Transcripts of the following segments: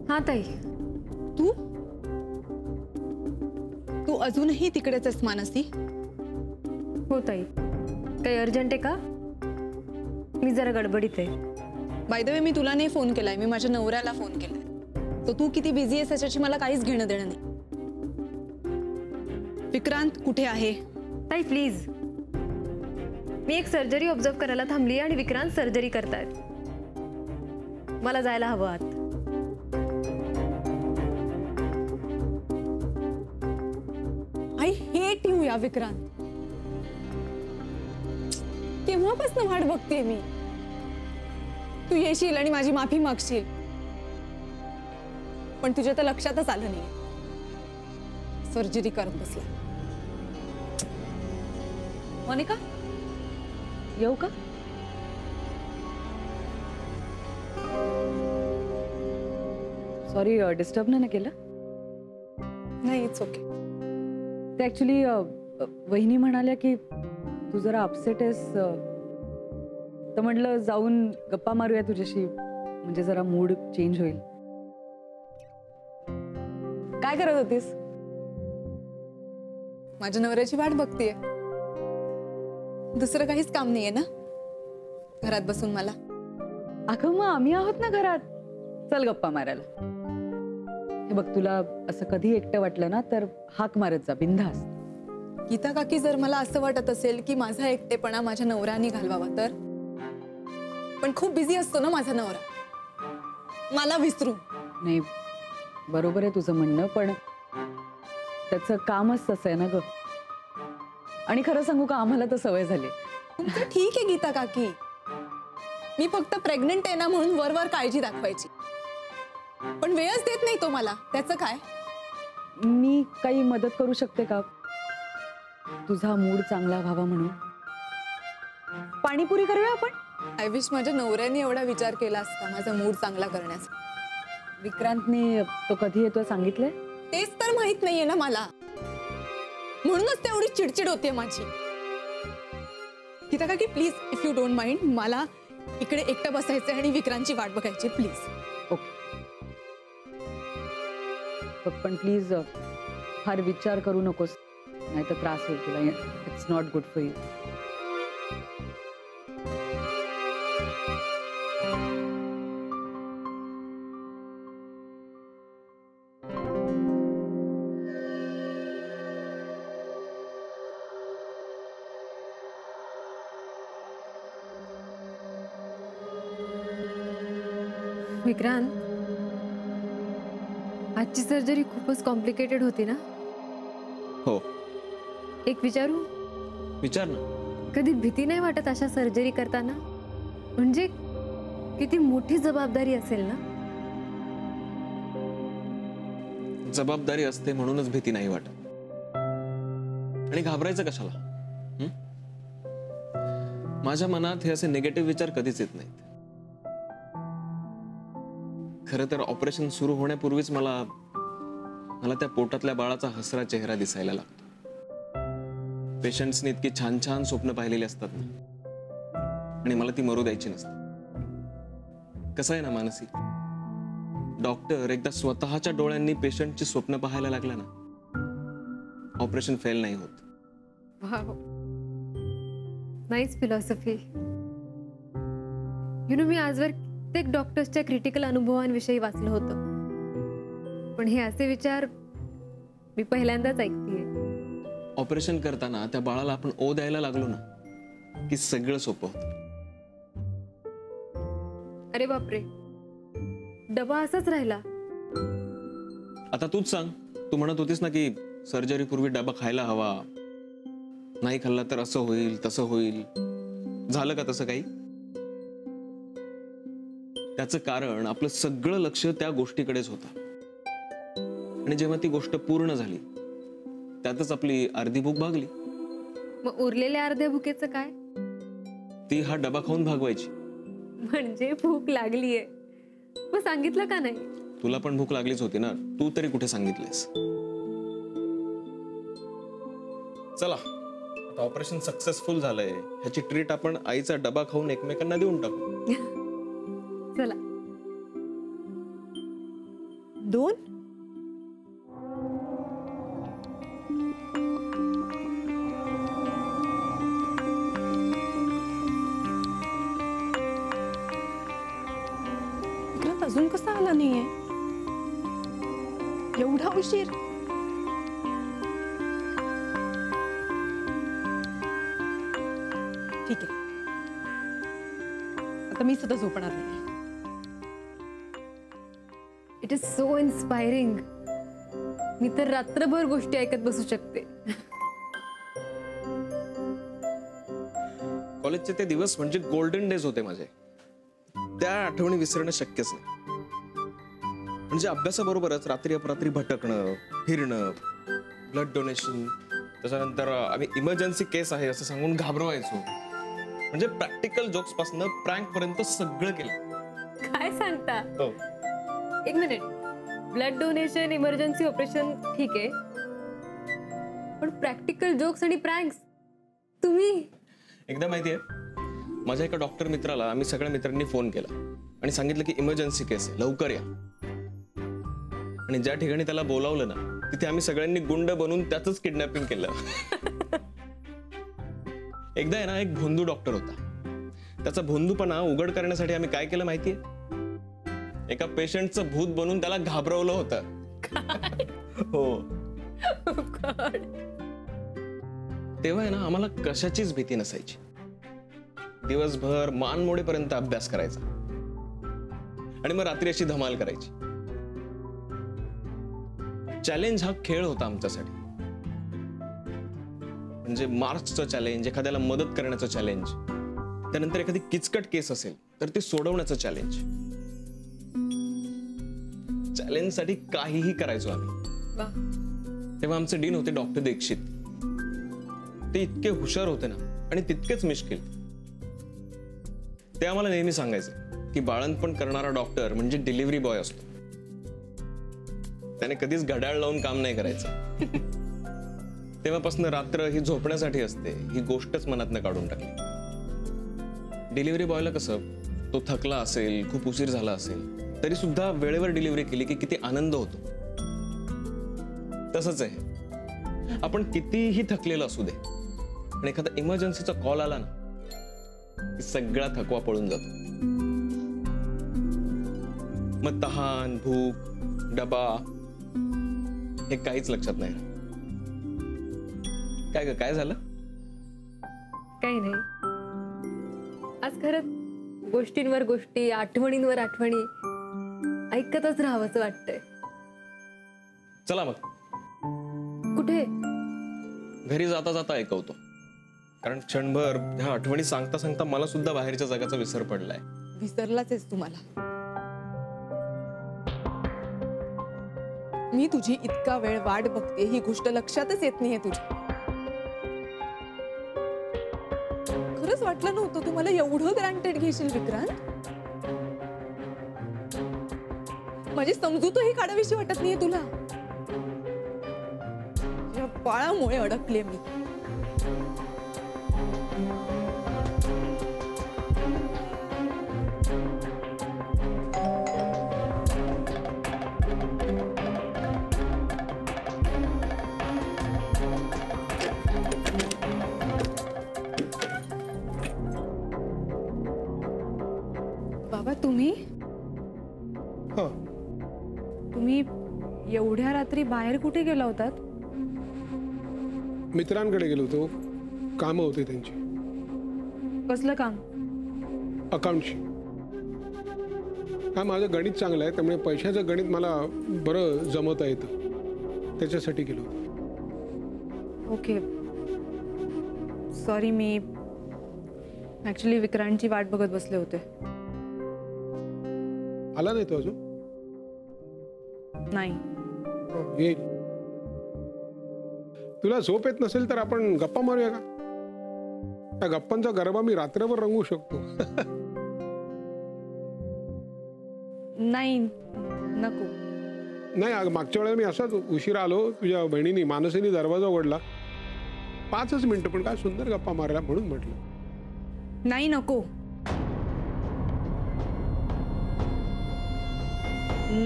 हाँ ताई, तू तू अजूनही तिकडेच आहेस मानसी? हो ताई, काही अर्जंट आहे का? मी जरा गडबडीत आहे. बाय द वे, मी तुला नाही फोन केलाय, मी माझ्या नवऱ्याला फोन केलाय. तो तू किती बिझी आहेस याच्याशी मला काहीच घेणं देणं नाही. विक्रांत कुठे आहे? ताई प्लीज, मी एक सर्जरी ऑब्झर्व करायला थांबली आणि विक्रांत सर्जरी करतायत. मला जायला हवं आत. आय हेट यू या विक्रांत. केव्हापासून वाट बघतेय मी. तू येशील आणि माझी माफी मागशील, पण तुझ्या तर लक्षातच आलं नाही. सर्जरी करत बसला. मोनिका, येऊ का? सॉरी, डिस्टर्ब नाही ना केलं? नाही, इट्स ओके. ते ऍक्च्युली वहिनी म्हणाल्या की तू जरा अपसेट आहेस, तर म्हटलं जाऊन गप्पा मारूया तुझ्याशी, म्हणजे जरा मूड चेंज होईल. काय करत होतीस? माझ्या नवऱ्याची वाट बघतेय. दुसरं काहीच काम नाहीये ना घरात बसून मला? अगं मग आम्ही आहोत ना घरात, चल गप्पा मारायला. हे बघ, तुला असं कधी एकटं वाटलं ना तर हाक मारत जा, बिनधास्त. गीता काकी, जर मला असं वाटत असेल की माझा एकटेपणा माझ्या नवऱ्याने घालवावा तर? पण खूप बिझी असतो ना माझा नवरा, मला विसरू. नाही, बरोबर आहे तुझं म्हणणं, पण त्याचं कामच तसं आहे ना ग. आणि खरं सांगू का, आम्हाला तर सवय झाली. तुमचं ठीक आहे गीता काकी, मी फक्त प्रेग्नंट आहे ना म्हणून वरवर काळजी दाखवायची, पण वेळच देत नाही तो मला. त्याचं काय? मी काही मदत करू शकते का तुझा मूड चांगला व्हावा म्हणून? पाणीपुरी करूया आपण. आय विश माझ्या नवऱ्याने एवढा विचार केला असता माझा मूड चांगला करण्याचा. विक्रांतने तो कधी येतोय सांगितलंय? तेच तर माहित नाहीये ना मला, म्हणूनच तेवढी चिडचिड होते माझी. गीता काकी please, if you don't mind, मला इकडे एकटं बसायचं आणि विक्रांतची वाट बघायची प्लीज. ओके, पण प्लीज फार विचार करू नकोस, नाही तर त्रास होईल तुला. It's not good for you. Vikrant, आजची सर्जरी खूपच कॉम्प्लिकेटेड होती ना? हो. एक विचारू? विचार ना. कधी भीती नाही वाटत अशा सर्जरी करताना? म्हणजे किती मोठी जबाबदारी असेल ना? जबाबदारी असते म्हणूनच भीती नाही वाटत. आणि घाबरायचं कशाला? माझ्या मनात हे असे निगेटिव्ह विचार कधीच येत नाहीत. खरं तर ऑपरेशन सुरू होण्यापूर्वीच मला त्या पोटातल्या बाळाचा हसरा चेहरा दिसायला लागतो. पेशंट्सनी इतकी छान छान स्वप्न पाहिलेली असतात ना, आणि मला ती मरू द्यायची नसते. कसं आहे ना मानसी, डॉक्टर एकदा स्वतःच्या डोळ्यांनी पेशंटची स्वप्न पाहायला लागला ना, ऑपरेशन फेल नाही होत. Wow, nice philosophy. मी आजवर प्रत्येक डॉक्टर्सच्या क्रिटिकल अनुभवांविषयी वाचलं होतं, पण हे असे विचार मी पहिल्यांदाच ऐकतेय. ऑपरेशन करताना त्या बाळाला आपण ओ द्यायला लागलो ना की सगळं सोपं होतं. अरे बापरे, डबा असाच राहिला. आता तूच सांग, तू म्हणत होतीस ना की सर्जरी पूर्वी डबा खायला हवा, नाही खाल्ला तर असं होईल तसं होईल. झालं का तसं काही? त्याचं कारण आपलं सगळं लक्ष त्या गोष्टीकडेच होतं, आणि जेव्हा ती गोष्ट पूर्ण झाली त्यातच आपली अर्धी भूक भागली. मग उरलेल्या अर्ध्या भुकेचं काय? ती हा डबा खाऊन भागवायची. म्हणजे भूक लागलीये, मग सांगितलं का नाही? तुला पण भूक लागलीच होती ना, तू तरी कुठे सांगितलेस? चला आता ऑपरेशन सक्सेसफुल झालंय, ह्याची ट्रीट आपण आईचा डबा खाऊन एकमेकांना देऊन टाकू. चला. 2 विक्रांत अजून कसा आला नाहीये? एवढा उशीर? ठीक आहे, आता मी सुद्धा झोपणार नाही. It is so inspiring. मी तर रात्रभर गोष्टी ऐकत बसू शकते. कॉलेजचे ते दिवस म्हणजे गोल्डन डेज होते माझे. त्या आठवणी विसरणं शक्यच नाही. म्हणजे अभ्यासाबरोबरच रात्री अपरात्री भटकणं, फिरणं, ब्लड डोनेशन, त्याच्यानंतर आम्ही इमर्जन्सी केस आहे असं सांगून घाबरवायचो. म्हणजे प्रॅक्टिकल जोक्स पासून प्रँक पर्यंत सगळं केलं. काय सांगता? हो. एक minute. Blood donation, emergency operation ठीक आहे, पण प्रॅक्टिकल जोक्स आणि प्रँक्स तुम्ही? एकदा माहितीये, माझ्या एका डॉक्टर मित्राला आम्ही सगळ्या मित्रांनी फोन केला आणि सांगितलं की इमर्जन्सी केस आहे, लवकर या. आणि ज्या ठिकाणी त्याला बोलावलं ना, तिथे आम्ही सगळ्यांनी गुंड बनून त्याच किडनॅपिंग केलं. एकदा आहे ना, एक भोंदू डॉक्टर होता. त्याचा भोंदूपणा उघड करण्यासाठी आम्ही काय केलं माहितीये? एका पेशंटचं भूत बनून त्याला घाबरवलं होतं. हो. तेव्हा आहे ना, आम्हाला कशाचीच भीती नसायची. दिवसभर मान मोडेपर्यंत अभ्यास करायचा आणि मग रात्री अशी धमाल करायची. चॅलेंज हा खेळ होता आमच्यासाठी. म्हणजे मार्क्सचं चॅलेंज, एखाद्याला मदत करण्याचं चॅलेंज, त्यानंतर एखादी किचकट केस असेल तर ते सोडवण्याचं चॅलेंज. चॅलेंज साठी काहीही करायचो आम्ही. तेव्हा आमचे डीन होते डॉक्टर दीक्षित. ते इतके हुशार होते ना, आणि तितकेच मिश्किल. ते आम्हाला नेहमी सांगायचे की बाळंतपण करणारा डॉक्टर म्हणजे डिलिव्हरी बॉय असतो. त्याने कधीच घड्याळ लावून काम नाही करायचं. तेव्हापासून रात्र ही झोपण्यासाठी असते, ही गोष्टच मनातनं काढून टाकली. डिलिव्हरी बॉयला कसं, तो थकला असेल, खूप उशीर झाला असेल, तरी सुद्धा वेळेवर डिलिव्हरी केली की किती आनंद होतो. तसंच आहे, आपण कितीही थकलेलं असू दे, आणि एखादा इमर्जन्सीचा कॉल आला ना, की सगळा थकवा पळून जातो. मग तहान, भूक, डबा हे काहीच लक्षात नाही. काय झालं? काही नाही. आज खरंच गोष्टींवर गोष्टी, आठवणींवर आठवणी ऐकतच राहावंसं वाटतंय. चला मग कुठे? घरी जाता जाता ऐकवतो. कारण क्षणभर ह्या आठवणी सांगता सांगता मला सुद्धा बाहेरच्या जगाचा विसर पडलाय. विसरलाच आहेस तुम्हाला. मी तुझी इतका वेळ वाट बघते ही गोष्ट लक्षातच येत नाहीये तुझ्या. खरंच वाटलं नव्हतं तुम्हाला एवढं ग्रँटेड घेशील विक्रांत. माझी समजूतही काढावीशी वाटत नाहीये तुला. या बाळामुळे अडकले मी. बाबा तुम्ही तुम्ही एवढ्या रात्री बाहेर कुठे गेला होतात? मित्रांकडे गेलो होतो, कामं होते त्यांची. कसलं काम? अकाउंटची. हा, माझं गणित चांगलं आहे, त्यामुळे पैशाचं गणित मला बरं जमवता येतं, त्याच्यासाठी गेलो होतो. Okay, sorry. मी ॲक्च्युली विक्रांतची वाट बघत बसले होते. आला नाही तो अजून? नाही. येईल. तुला झोप येत नसेल तर आपण गप्पा मारूया का? त्या गप्पांचा गरबा मी रात्रभर रंगवू शकतो. नाही, नको. नाही, मागच्या वेळेला मी असाच उशिरा आलो. तुझ्या बहिणीने, मानसीने दरवाजा उघडला 5च मिनिटं, पण काय सुंदर गप्पा मारायला म्हणून म्हटलं. नाही नको.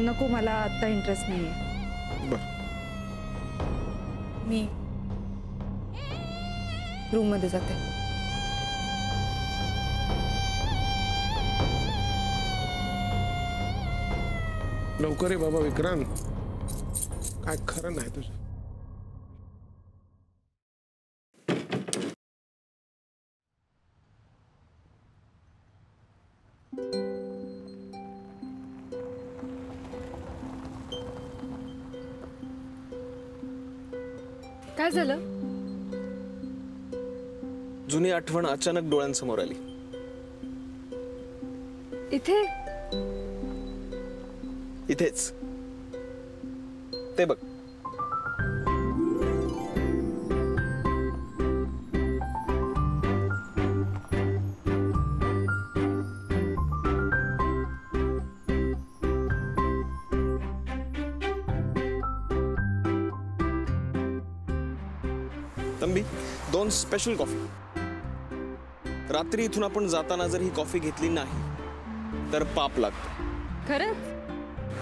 नको, मला आता इंटरेस्ट नाहीये. बरं. मी रूम मध्ये जाते. लवकर ये बाबा विक्रांत, काय खरं नाही तुझं. काय झालं? जुनी आठवण अचानक डोळ्यांसमोर आली. इथे इथेच ते बघ. तंबी, 2 स्पेशल कॉफी. रात्री इथून आपण जाताना जर ही कॉफी घेतली नाही तर पाप लागतं. खरंच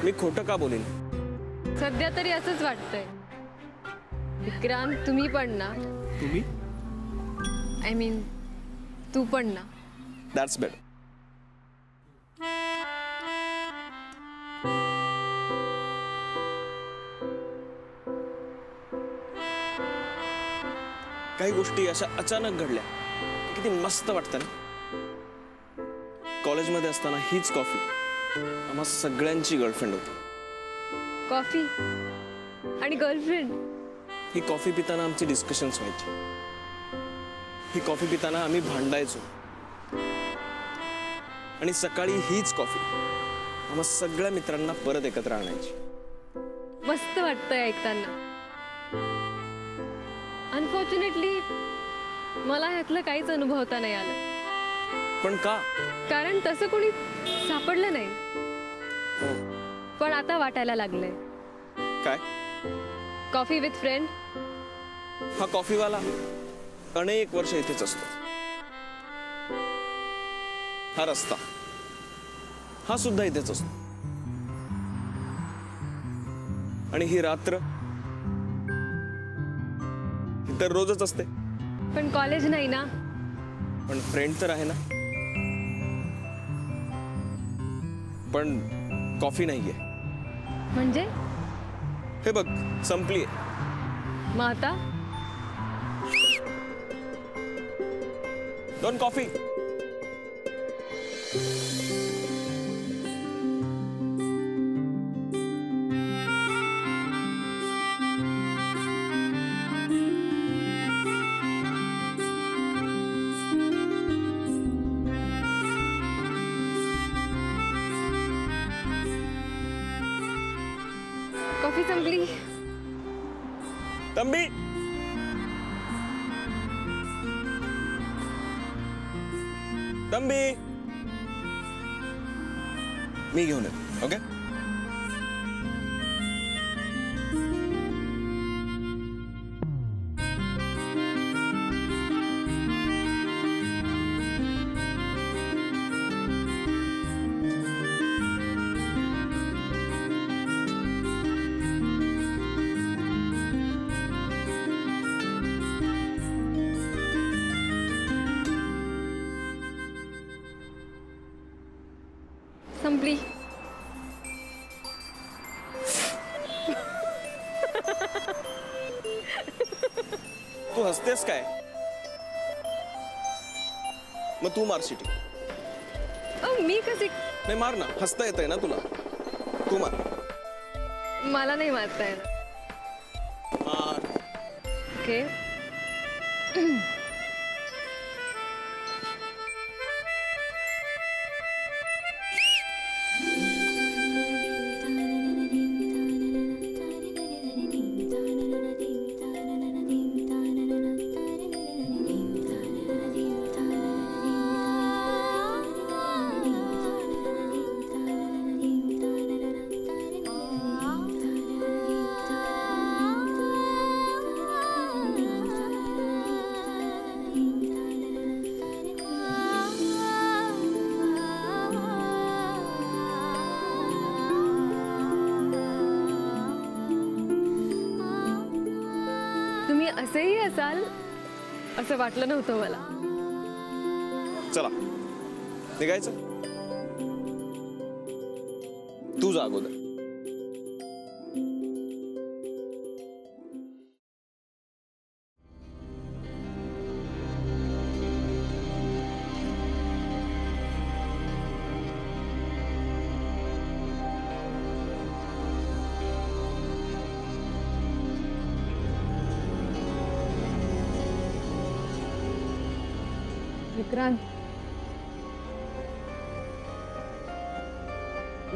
मी खोटं का बोलेन? सध्या तरी असंच वाटतंय. विक्रांत, तुम्ही पण ना, तुम्ही? आय मीन तू पण ना. That's better. काही गोष्टी अशा अचानक घडल्या किती मस्त वाटतं ना. कॉलेजमध्ये असताना हीच कॉफी आम्हा सगळ्यांची गर्लफ्रेंड होती. कॉफी आणि गर्लफ्रेंड. ही कॉफी पिताना आमची डिस्कशन्स व्हायची. ही कॉफी पिताना आम्ही भांडायचो. आणि सकाळी हीच कॉफी आम्हा सगळ्या मित्रांना परत एकत्र आणायची. मस्त वाटतंय ऐकताना. अनफॉर्च्युनेटली मला ह्यातलं काहीच अनुभवता नाही आलं. पण का? कारण तसं कोणी सापडलं नाही. हो. पण आता वाटायला लागलंय. काय? Coffee with friend. हा कॉफीवाला अनेक वर्ष इथेच असतो. हा रस्ता हा सुद्धा इथेच असतो. आणि ही रात्र तर रोजच असते. पण कॉलेज नाही ना. पण फ्रेंड तर आहे ना. पण कॉफी नाहीये. म्हणजे हे बघ, संपलीये. मग आता 2 कॉफी. कॉफी संपली. तंबी, तंबी, मी घेऊन येतो. ओके. संपली. तू हसतेस काय? मग तू मार शिटी. मी कशी? नाही, मार ना. हसता येतंय ना तुला. तू मार. मला नाही मारता येणार. मार. ओके. असाल असं वाटलं नव्हतं मला. चला निघायचं. तू जा अगोदर.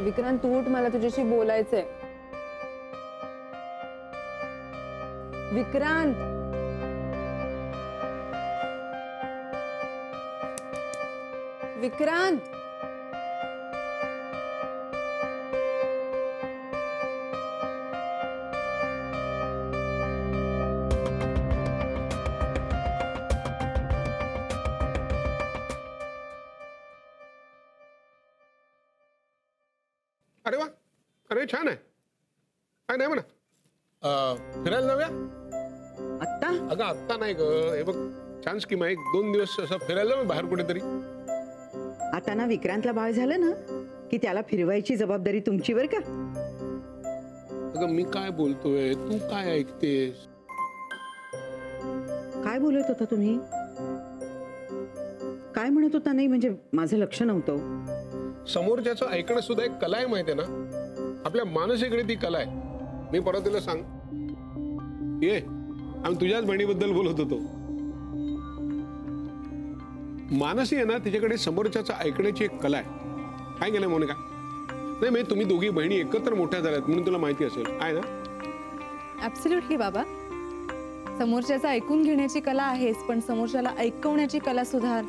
विक्रांत तू उठ, मला तुझ्याशी बोलायचंय. विक्रांत विक्रांत अरे वा, अरे छान आहे. काय नाही म्हणा, फिरायला जाऊया. आत्ता अगं आत्ता नाही ग, हे बघ छान स्कीम आहे. 2 दिवस असं फिरायला जाऊ बाहेर कुठेतरी. आता ना विक्रांतला बाळ झालं ना की त्याला फिरवायची जबाबदारी तुमची बर का. अगं मी काय बोलतोय, तू काय ऐकतेस? काय बोलत होता तुम्ही? काय म्हणत होता? नाही म्हणजे माझं लक्ष नव्हतं. समोरच्याचं ऐकणं सुद्धा एक कला आहे, माहितीये ना. आपल्या मानसिकडे ती कला आहे. मी परत तिला सांग ये, आम्ही तुझ्याच बहिणीबद्दल बोलत होतो. मानसी आहे ना, तिच्याकडे समोरच्याचं ऐकण्याची एक कला आहे. काय केलं मोनिका? नाही म्हणजे तुम्ही दोघी बहिणी एकत्र मोठ्या झाल्यात म्हणून तुला माहिती असेल, आहे ना? ऍब्सोल्युटली बाबा. समोरच्याचं ऐकून घेण्याची कला आहेच, पण समोरच्याला ऐकवण्याची कला सुद्धा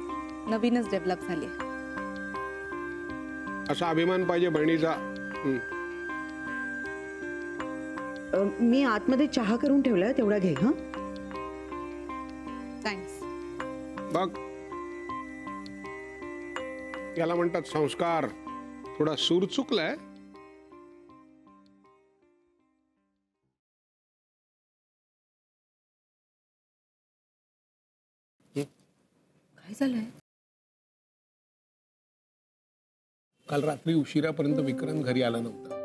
नवीनच डेव्हलप झाली. असा अभिमान पाहिजे बहिणीचा. मी आतमध्ये चहा करून ठेवलाय, तेवढा घे. हा थँक्स. बघ, याला म्हणतात संस्कार. थोडा सूर चुकलाय. काय झालंय? काल रात्री उशिरापर्यंत विक्रांत घरी आला नव्हता.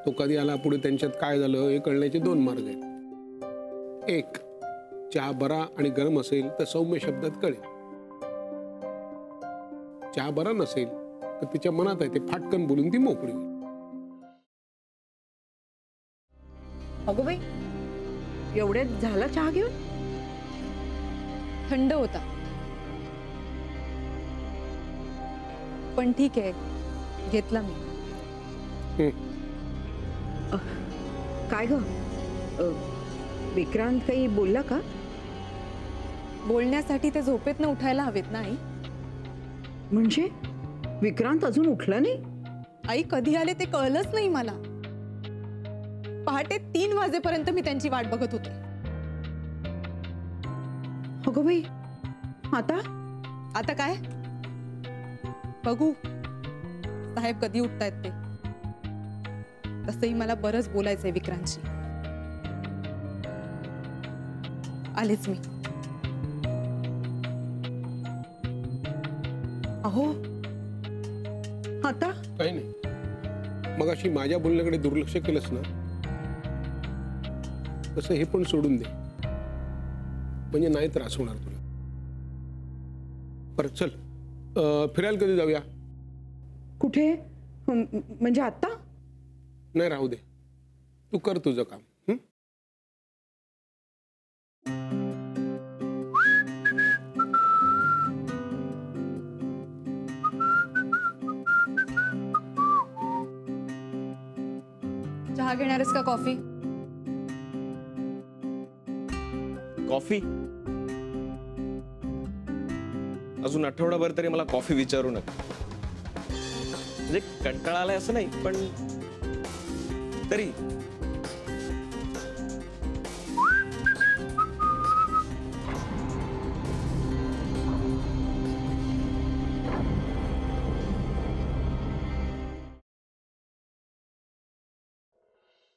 तो कधी आला, पुढे त्यांच्यात काय झालं हे कळण्याचे 2 मार्ग आहेत. एक, चहा बरा आणि गरम असेल तर सौम्य शब्दात कळेल. चहा बरा नसेल तर तिच्या मनात आहे ते फाटकन बोलून ती मोकळी होईल. अगो बाई, एवढ्यात झाला चहा घेऊन? थंड होता, पण ठीक आहे, घेतला मी. काय ग, विक्रांत काही बोलला का? बोलण्यासाठी ते झोपेतनं उठायला हवेत ना आई. म्हणजे विक्रांत अजून उठला नाही? आई कधी आले ते कळलंच नाही मला. पहाटे 3 वाजेपर्यंत मी त्यांची वाट बघत होते. अगो बाई, आता आता काय बघू साहेब कधी उठतायत ते. तसंही मला बरंच बोलायचंय विक्रांतशी. आलेच मी. अहो आता काही नाही, मग अशी माझ्या बोलण्याकडे दुर्लक्ष केलंस ना, तसं हे पण सोडून दे, म्हणजे नाही त्रास होणार तुला. परत चल, फिरायला कधी जाऊया? कुठे? म्हणजे आता? नाही राहू दे, तू कर तुझं काम. चहा घेणारस का कॉफी? कॉफी? अजून आठवडाभर तरी मला कॉफी विचारू नका. म्हणजे कंटाळा आलाय असं नाही, पण तरी